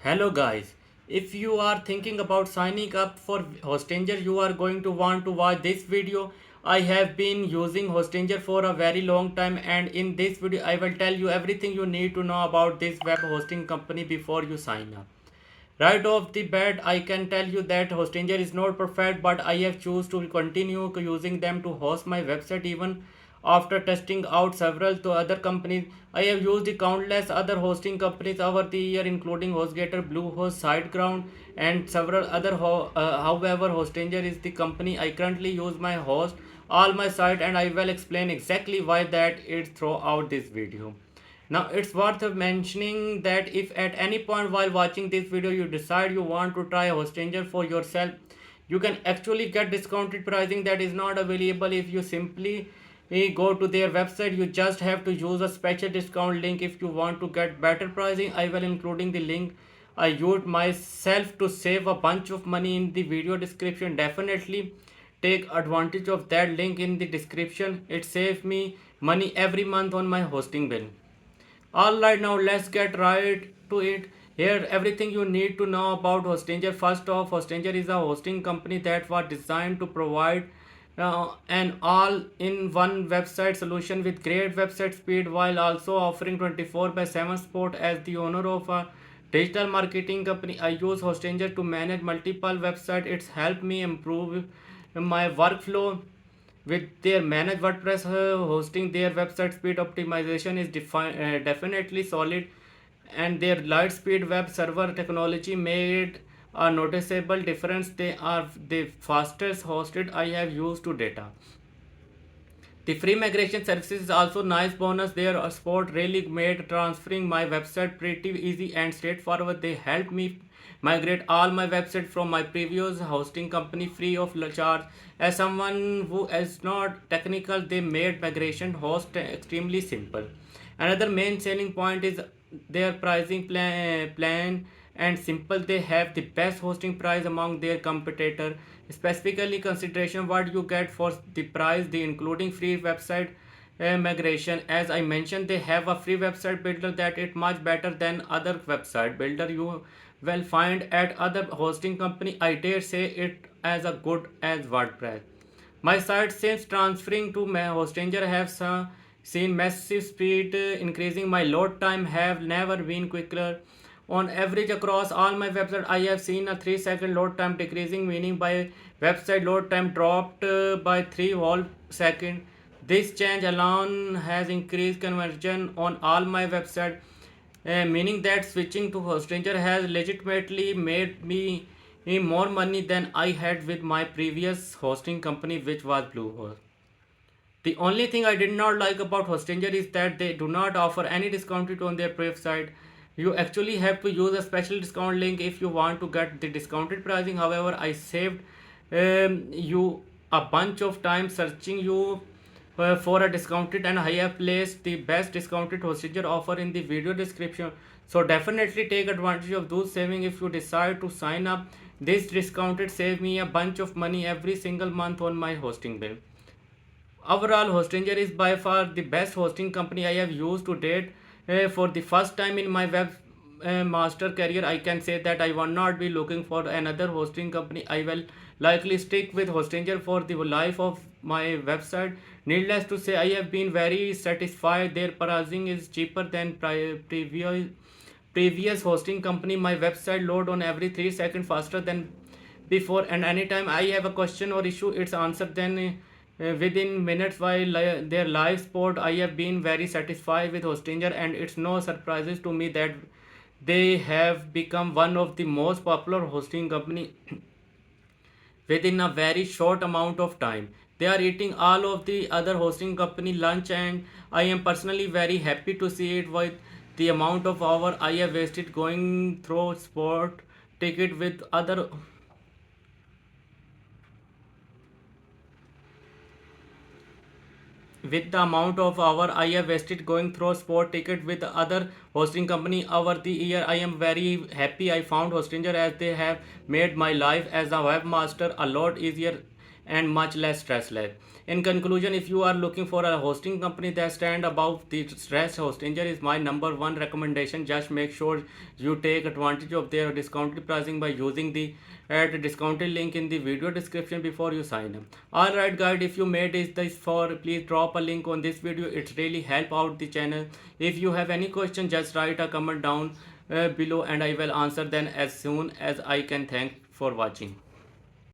Hello guys, if you are thinking about signing up for Hostinger, you are going to want to watch this video. I have been using Hostinger for a very long time, and in this video I will tell you everything you need to know about this web hosting company before you sign up. Right off the bat, I can tell you that Hostinger is not perfect, but I have choose to continue using them to host my website even after testing out several to other companies. I have used the countless other hosting companies over the year, including HostGator, Bluehost, SiteGround, and several other. However, Hostinger is the company I currently use my host all my site, and I will explain exactly why that is throughout this video. Now, it's worth mentioning that if at any point while watching this video you decide you want to try Hostinger for yourself, you can actually get discounted pricing that is not available if you simply go to their website. You just have to use a special discount link if you want to get better pricing. I will including the link I used myself to save a bunch of money in the video description. Definitely take advantage of that link in the description. It saves me money every month on my hosting bill. Alright, now let's get right to it. Here, everything you need to know about Hostinger. First off, Hostinger is a hosting company that was designed to provide an all-in-one website solution with great website speed while also offering 24 by 7 support. As the owner of a digital marketing company, I use Hostinger to manage multiple websites. It's helped me improve my workflow with their managed WordPress hosting. Their website speed optimization is definitely solid, and their light speed web server technology made a noticeable difference. They are the fastest hosted I have used to data. The free migration services is also nice bonus. Their support really made transferring my website pretty easy and straightforward. They helped me migrate all my website from my previous hosting company free of charge. As someone who is not technical, they made migration host extremely simple. Another main selling point is their pricing plan and simple. They have the best hosting price among their competitor. Specifically consideration what you get for the price, the including free website migration. As I mentioned, they have a free website builder that is much better than other website builder you will find at other hosting company. I dare say it as a good as WordPress. My site since transferring to Hostinger have seen massive speed increasing. My load time have never been quicker. On average across all my website, I have seen a 3 second load time decreasing, meaning by website load time dropped by 3 whole second. This change alone has increased conversion on all my website, meaning that switching to Hostinger has legitimately made me more money than I had with my previous hosting company, which was Bluehost. The only thing I did not like about Hostinger is that they do not offer any discount on their website. You actually have to use a special discount link if you want to get the discounted pricing. However, I saved you a bunch of time searching you for a discounted, and I have placed the best discounted Hostinger offer in the video description. So definitely take advantage of those savings if you decide to sign up. This discounted save me a bunch of money every single month on my hosting bill. Overall, Hostinger is by far the best hosting company I have used to date. For the first time in my web master career, I can say that I will not be looking for another hosting company. I will likely stick with Hostinger for the life of my website. Needless to say, I have been very satisfied. Their pricing is cheaper than previous hosting company. My website load on every 3 seconds faster than before, and anytime I have a question or issue, it's answered then within minutes. While their live sport, I have been very satisfied with Hostinger, and it's no surprises to me that they have become one of the most popular hosting company within a very short amount of time. They are eating all of the other hosting company lunch, and I am personally very happy to see it with the amount of hour I have wasted going through sport ticket with the amount of hour I have wasted going through sport ticket with other hosting company over the year. I am very happy I found Hostinger, as they have made my life as a webmaster a lot easier. and much less stressless. In conclusion, if you are looking for a hosting company that stand above the stress, Hostinger is my number one recommendation. Just make sure you take advantage of their discounted pricing by using the add discounted link in the video description before you sign up. Alright guys, if you made this for, please drop a link on this video. It's really help out the channel. If you have any question, just write a comment down below and I will answer them as soon as I can. Thanks for watching.